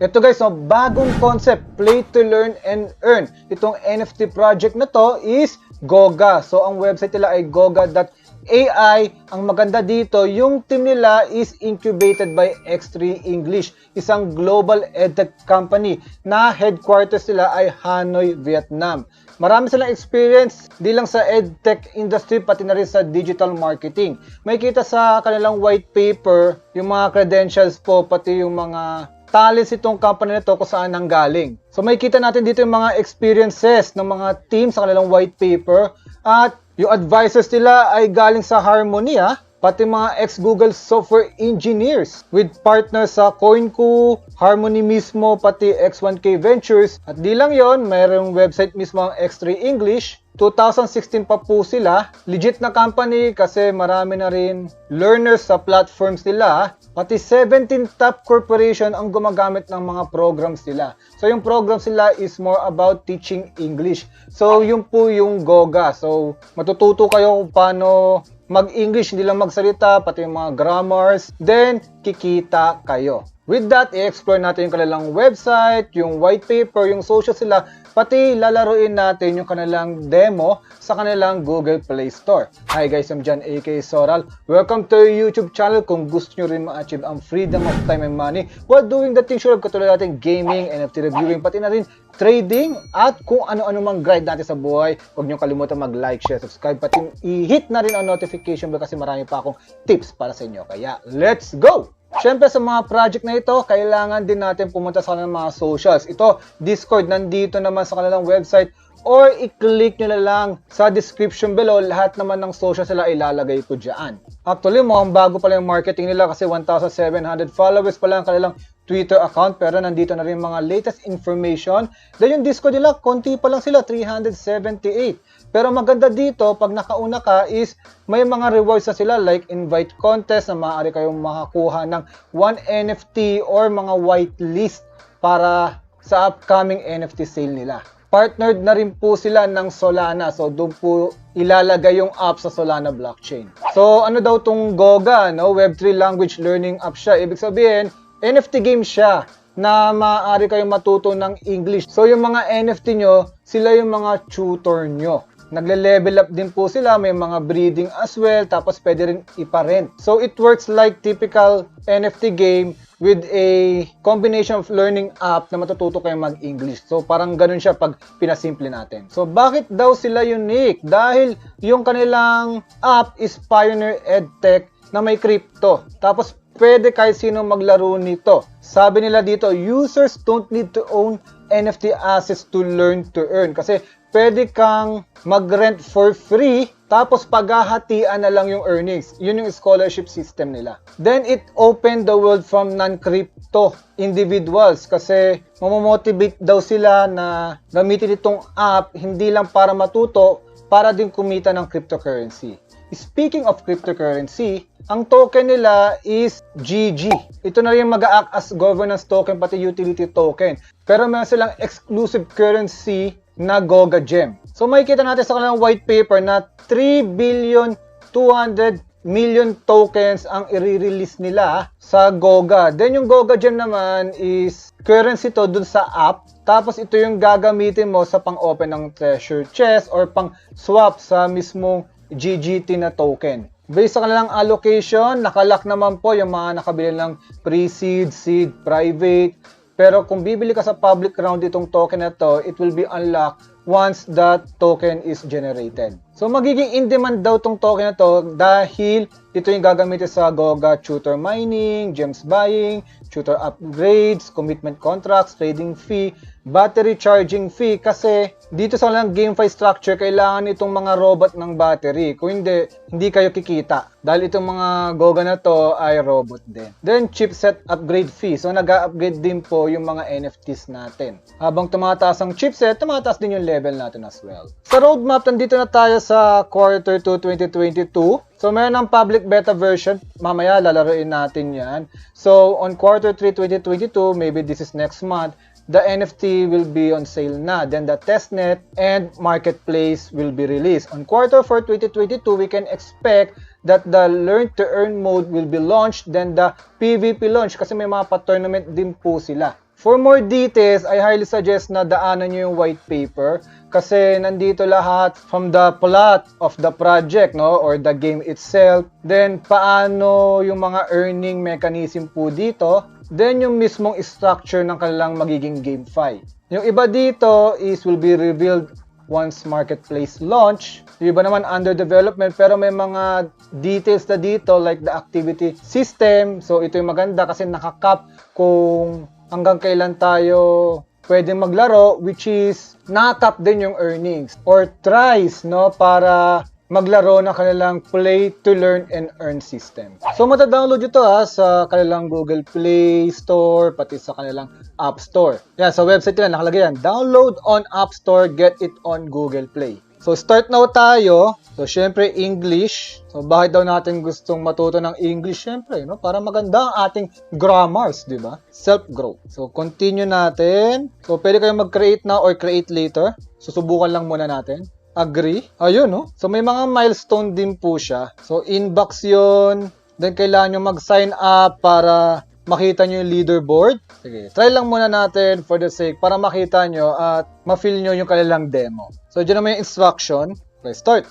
Ito guys, no, bagong concept, play to learn and earn. Itong NFT project na to is Goga. So ang website nila ay goga.ai. Ang maganda dito, yung team nila is incubated by X3 English, isang global edtech company na headquarters nila ay Hanoi, Vietnam. Marami silang experience, di lang sa edtech industry, pati na rin sa digital marketing. May kita sa kanilang white paper, yung mga credentials po, pati yung mga talents itong company na to kung saan nanggaling. So may kita natin dito yung mga experiences ng mga team sa kanilang white paper, at yung advisors nila ay galing sa Harmony, pati mga ex-Google software engineers with partners sa CoinCo, Harmony mismo, pati X1K Ventures. At di lang yon, mayroong website mismo ang X3 English. 2016 pa po sila. Legit na company kasi marami na rin learners sa platforms nila. Pati 17 top corporation ang gumagamit ng mga programs nila. So yung programs nila is more about teaching English. So yun po yung Goga. So matututo kayo kung paano mag-English, hindi lang magsalita, pati yung mga grammars. Then kikita kayo. With that, i-explore natin yung kanilang website, yung white paper, yung social sila, pati lalaruin natin yung kanilang demo sa kanilang Google Play Store. Hi guys, I'm John aka Soral. Welcome to our YouTube channel kung gusto nyo rin ma-achieve ang freedom of time and money while doing the things you love, katulad natin gaming, NFT reviewing, pati na rin trading, at kung ano-ano mang grind natin sa buhay. Huwag nyo kalimutan mag-like, share, subscribe, pati i-hit na rin ang notification bell kasi marami pa akong tips para sa inyo. Kaya, let's go! Siyempre sa mga project na ito, kailangan din natin pumunta sa kanilang mga socials. Ito, Discord, nandito naman sa kanilang website, or i-click nyo na lang sa description below. Lahat naman ng socials nila ilalagay ko dyan. Actually, mukhang bago pala yung marketing nila kasi 1,700 followers pala ang kanilang Twitter account, pero nandito na rin mga latest information. Then yung Discord nila, konti pa lang sila, 378. Pero maganda dito, pag nakauna ka is may mga rewards na sila like invite contest na maaari kayong makakuha ng 1 NFT or mga whitelist para sa upcoming NFT sale nila. Partnered na rin po sila ng Solana. So doon po ilalagay yung app sa Solana blockchain. So ano daw tong Goga, no? Web3 language learning app siya. Ibig sabihin, NFT game siya na maaari kayong matuto ng English. So yung mga NFT nyo, sila yung mga tutor nyo. Nagle-level up din po sila, may mga breeding as well, tapos pwede rin iparent. So it works like typical NFT game with a combination of learning app na matututo kayo mag-English. So parang ganun siya pag pinasimple natin. So bakit daw sila unique? Dahil yung kanilang app is Pioneer EdTech na may crypto. Tapos pwede kahit sino maglaro nito. Sabi nila dito, users don't need to own NFT assets to learn to earn. Kasi pwede kang mag-rent for free, tapos paghahatian na lang yung earnings. Yun yung scholarship system nila. Then it opened the world from non-crypto individuals kasi mamomotivate daw sila na gamitin itong app hindi lang para matuto, para din kumita ng cryptocurrency. Speaking of cryptocurrency, ang token nila is GG. Ito na rin mag-a-act as governance token pati utility token. Pero meron silang exclusive currency na Goga Gem. So makikita natin sa kanilang white paper na 3,200,000,000 tokens ang i-release nila sa Goga. Then yung Goga Gem naman is currency to dun sa app. Tapos ito yung gagamitin mo sa pang-open ng treasure chest or pang-swap sa mismong GGT na token. Based sa kanilang allocation, nakalock naman po yung mga nakabili ng pre-seed, seed, private. Pero kung bibili ka sa public round itong token na to, it will be unlocked once that token is generated. So magiging in-demand daw itong token na to dahil ito yung gagamitin sa Goga tutor mining, gems buying, tutor upgrades, commitment contracts, trading fee, battery charging fee. Kasi dito sa kanilang GameFi structure, kailangan itong mga robot ng battery. Kung hindi kayo kikita. Dahil itong mga Goga na to ay robot din. Then chipset upgrade fee. So nag-upgrade din po yung mga NFTs natin. Habang tumataas ang chipset, tumataas din yung level natin as well. Sa roadmap, nandito na tayo sa quarter 2 2022. So meron ng public beta version. Mamaya lalaruin natin yan. So on quarter 3 2022, maybe this is next month, the NFT will be on sale na. Then the testnet and marketplace will be released. On quarter 4 2022, we can expect that the learn to earn mode will be launched. Then the PVP launch kasi may mga pa-tournament din po sila. For more details, I highly suggest na daanan nyo yung white paper kasi nandito lahat from the plot of the project, no, or the game itself. Then, paano yung mga earning mechanism po dito. Then, yung mismong structure ng kanilang magiging GameFi. Yung iba dito is will be revealed once marketplace launch. Yung iba naman under development pero may mga details na dito like the activity system. So ito yung maganda kasi nakakap kung hanggang kailan tayo pwedeng maglaro, which is nakakap din yung earnings or tries, no, para maglaro ng kanilang play to learn and earn system. So mata-download ito sa kanilang Google Play Store pati sa kanilang App Store. Yan, sa website nila nakalagay yan. Download on App Store, get it on Google Play. So start now tayo. So syempre English. So bakit daw natin gustong matuto ng English? Syempre, no, para maganda ang ating grammars, di ba? Self-growth. So continue natin. So pwede kayong mag-create now or create later. Susubukan lang muna natin. Agree. Ayun, no? So, may mga milestone din po siya. So, inbox yon. Then, kailangan nyo mag-sign up para makita nyo yung leaderboard. Sige, try lang muna natin for the sake para makita nyo at ma-feel nyo yung kanilang demo. So, dyan naman yung instruction. Okay, start.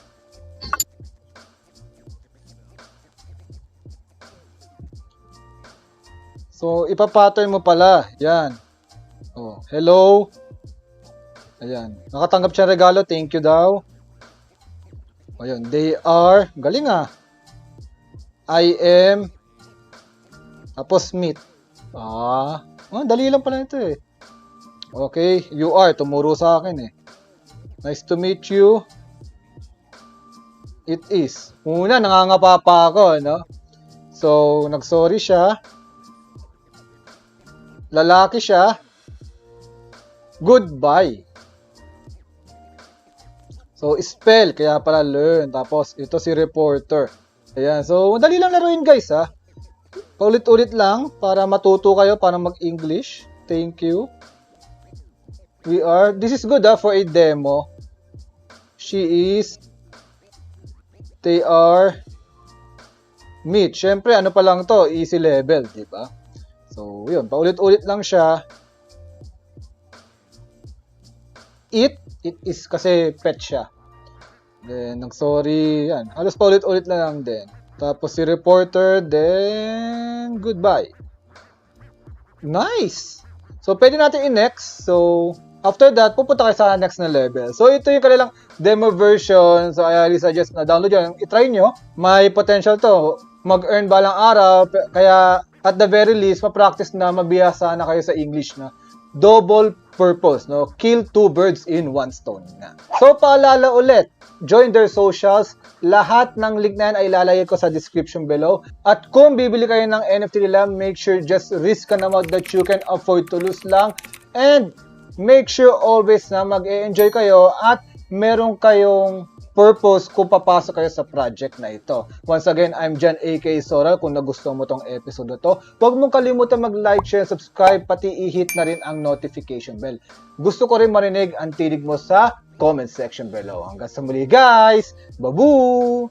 So, ipapattern mo pala. Yan. Oh, hello. Ayan. Nakatanggap siya regalo. Thank you daw. Ayun. They are. Galing ah. I am. Tapos meet. Dali lang pala ito eh. Okay. You are. Tumuro sa akin eh. Nice to meet you. It is. Una, nangangapa pa ako, no? So, nagsorry siya. Lalaki siya. Goodbye. So, spell, kaya pala learn. Tapos, ito si reporter. Ayan. So, madali lang laruin guys, ha. Paulit-ulit lang para matuto kayo para mag-English. Thank you. This is good, ha, for a demo. She is. They are. Meet. Siyempre, ano pa lang to? Easy level, di ba? So, yun. Paulit-ulit lang siya. It is kasi pet siya. Then, sorry, yan. Halos paulit-ulit lang din. Tapos si reporter, then, goodbye. Nice! So, pwede natin i-next. So, after that, pupunta kayo sa next na level. So, ito yung kanilang demo version. So, I highly suggest na download yun. I-try nyo. May potential to. Mag-earn balang araw. Kaya, at the very least, ma-practice na, mabihasa na kayo sa English na. Double purpose, no? Kill two birds in one stone na. So, paalala ulit, join their socials. Lahat ng link na yan ay ilalagay ko sa description below. At kung bibili kayo ng NFT nila, make sure just risk an amount that you can afford to lose lang. And make sure always na mag-e-enjoy kayo at meron kayong purpose kung papasok kayo sa project na ito. Once again, I'm John aka Soral. Kung nagustuhan mo tong episode na to, huwag mong kalimutan mag-like, share, subscribe, pati i-hit na rin ang notification bell. Gusto ko rin marinig ang tinig mo sa comment section below. Hanggang sa muli guys! Babu!